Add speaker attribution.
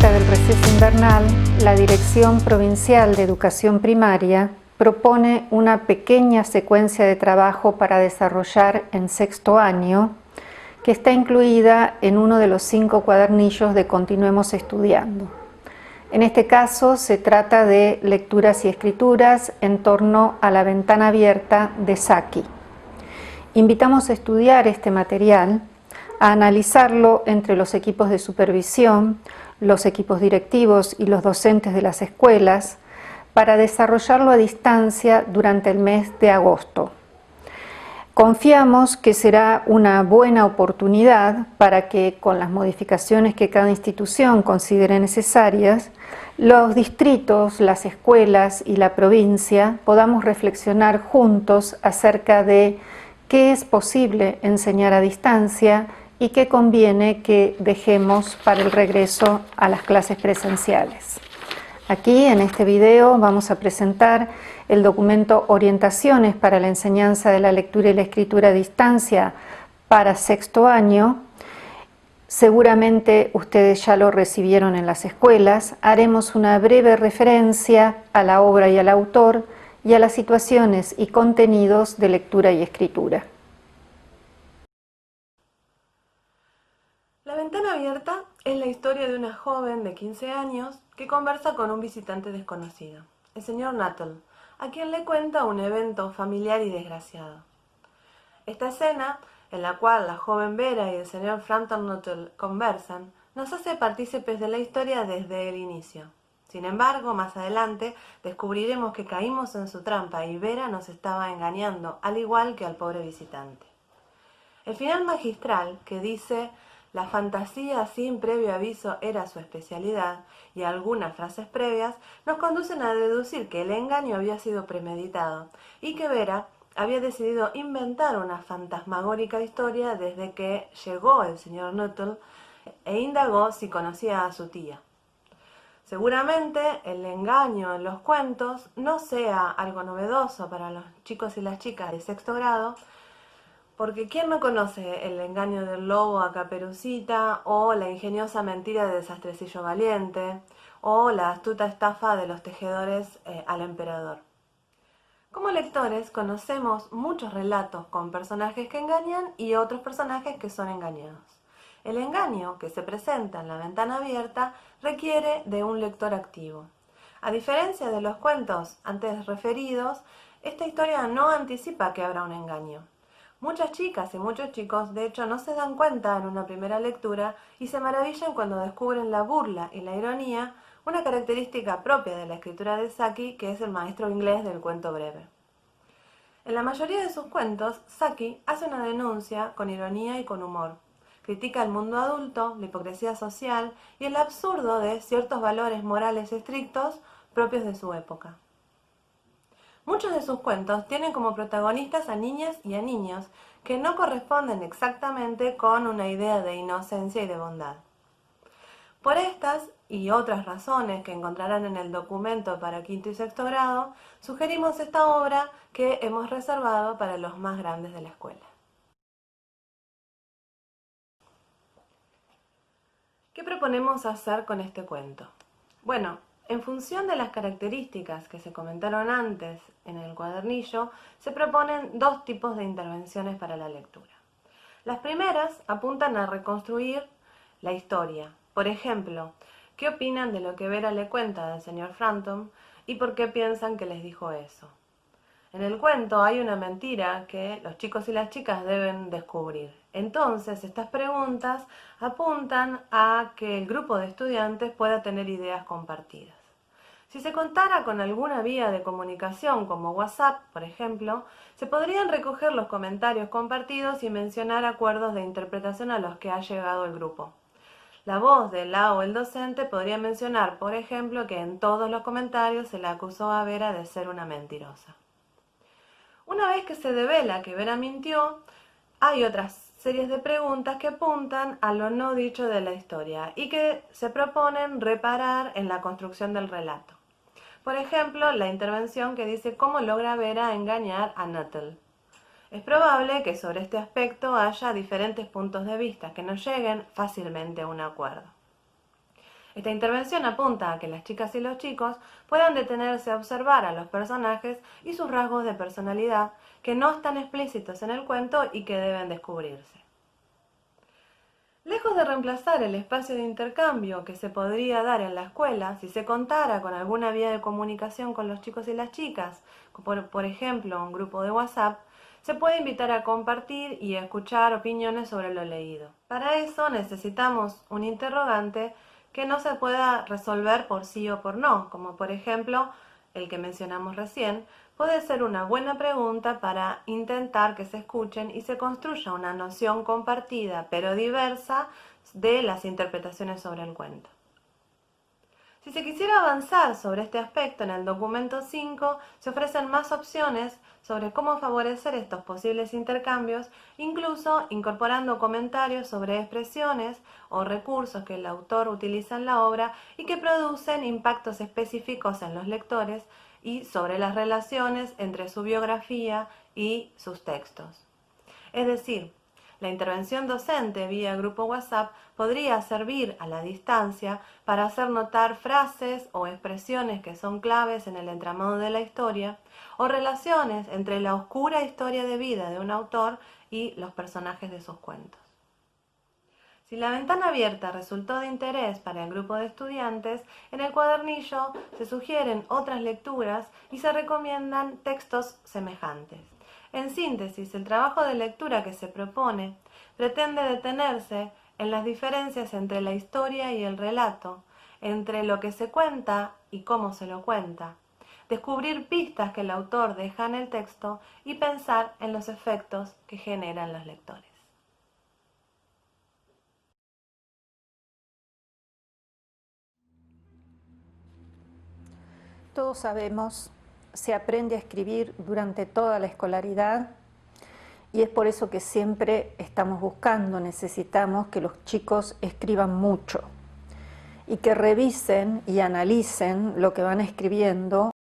Speaker 1: vuelta del receso invernal, la Dirección Provincial de Educación Primaria propone una pequeña secuencia de trabajo para desarrollar en sexto año, que está incluida en uno de los 5 cuadernillos de Continuemos Estudiando. En este caso se trata de lecturas y escrituras en torno a la ventana abierta de Saki. Invitamos a estudiar este material, a analizarlo entre los equipos de supervisión, los equipos directivos y los docentes de las escuelas, para desarrollarlo a distancia durante el mes de agosto. Confiamos que será una buena oportunidad para que, con las modificaciones que cada institución considere necesarias, los distritos, las escuelas y la provincia podamos reflexionar juntos acerca de qué es posible enseñar a distancia y qué conviene que dejemos para el regreso a las clases presenciales. Aquí, en este video, vamos a presentar el documento Orientaciones para la enseñanza de la lectura y la escritura a distancia para sexto año. Seguramente ustedes ya lo recibieron en las escuelas. Haremos una breve referencia a la obra y al autor y a las situaciones y contenidos de lectura y escritura.
Speaker 2: La ventana abierta es la historia de una joven de 15 años que conversa con un visitante desconocido, el señor Nuttall, a quien le cuenta un evento familiar y desgraciado. Esta escena, en la cual la joven Vera y el señor Frampton Nuttall conversan, nos hace partícipes de la historia desde el inicio. Sin embargo, más adelante descubriremos que caímos en su trampa y Vera nos estaba engañando, al igual que al pobre visitante. El final magistral, que dice «La fantasía sin previo aviso era su especialidad» y algunas frases previas nos conducen a deducir que el engaño había sido premeditado y que Vera había decidido inventar una fantasmagórica historia desde que llegó el señor Nuttall e indagó si conocía a su tía. Seguramente el engaño en los cuentos no sea algo novedoso para los chicos y las chicas de sexto grado, porque ¿quién no conoce el engaño del lobo a Caperucita, o la ingeniosa mentira de Desastrecillo Valiente, o la astuta estafa de los tejedores al emperador? Como lectores conocemos muchos relatos con personajes que engañan y otros personajes que son engañados. El engaño que se presenta en La ventana abierta requiere de un lector activo. A diferencia de los cuentos antes referidos, esta historia no anticipa que habrá un engaño. Muchas chicas y muchos chicos, de hecho, no se dan cuenta en una primera lectura y se maravillan cuando descubren la burla y la ironía, una característica propia de la escritura de Saki, que es el maestro inglés del cuento breve. En la mayoría de sus cuentos, Saki hace una denuncia con ironía y con humor. Critica el mundo adulto, la hipocresía social y el absurdo de ciertos valores morales estrictos propios de su época. Muchos de sus cuentos tienen como protagonistas a niñas y a niños que no corresponden exactamente con una idea de inocencia y de bondad. Por estas y otras razones que encontrarán en el documento para quinto y sexto grado, sugerimos esta obra que hemos reservado para los más grandes de la escuela. ¿Qué proponemos hacer con este cuento? Bueno, en función de las características que se comentaron antes en el cuadernillo, se proponen 2 tipos de intervenciones para la lectura. Las primeras apuntan a reconstruir la historia. Por ejemplo, ¿qué opinan de lo que Vera le cuenta al señor Frampton y por qué piensan que les dijo eso? En el cuento hay una mentira que los chicos y las chicas deben descubrir. Entonces, estas preguntas apuntan a que el grupo de estudiantes pueda tener ideas compartidas. Si se contara con alguna vía de comunicación como WhatsApp, por ejemplo, se podrían recoger los comentarios compartidos y mencionar acuerdos de interpretación a los que ha llegado el grupo. La voz de la o el docente podría mencionar, por ejemplo, que en todos los comentarios se le acusó a Vera de ser una mentirosa. Una vez que se devela que Vera mintió, hay otras series de preguntas que apuntan a lo no dicho de la historia y que se proponen reparar en la construcción del relato. Por ejemplo, la intervención que dice cómo logra Vera engañar a Nuttall. Es probable que sobre este aspecto haya diferentes puntos de vista que no lleguen fácilmente a un acuerdo. Esta intervención apunta a que las chicas y los chicos puedan detenerse a observar a los personajes y sus rasgos de personalidad que no están explícitos en el cuento y que deben descubrirse. Lejos de reemplazar el espacio de intercambio que se podría dar en la escuela si se contara con alguna vía de comunicación con los chicos y las chicas, por ejemplo un grupo de WhatsApp, se puede invitar a compartir y a escuchar opiniones sobre lo leído. Para eso necesitamos un interrogante que no se pueda resolver por sí o por no, como por ejemplo el que mencionamos recién, puede ser una buena pregunta para intentar que se escuchen y se construya una noción compartida pero diversa de las interpretaciones sobre el cuento. Si se quisiera avanzar sobre este aspecto en el documento 5, se ofrecen más opciones sobre cómo favorecer estos posibles intercambios, incluso incorporando comentarios sobre expresiones o recursos que el autor utiliza en la obra y que producen impactos específicos en los lectores y sobre las relaciones entre su biografía y sus textos. Es decir, la intervención docente vía grupo WhatsApp podría servir a la distancia para hacer notar frases o expresiones que son claves en el entramado de la historia o relaciones entre la oscura historia de vida de un autor y los personajes de sus cuentos. Si la ventana abierta resultó de interés para el grupo de estudiantes, en el cuadernillo se sugieren otras lecturas y se recomiendan textos semejantes. En síntesis, el trabajo de lectura que se propone pretende detenerse en las diferencias entre la historia y el relato, entre lo que se cuenta y cómo se lo cuenta, descubrir pistas que el autor deja en el texto y pensar en los efectos que generan los lectores.
Speaker 1: Todos sabemos, se aprende a escribir durante toda la escolaridad y es por eso que siempre estamos buscando, necesitamos que los chicos escriban mucho y que revisen y analicen lo que van escribiendo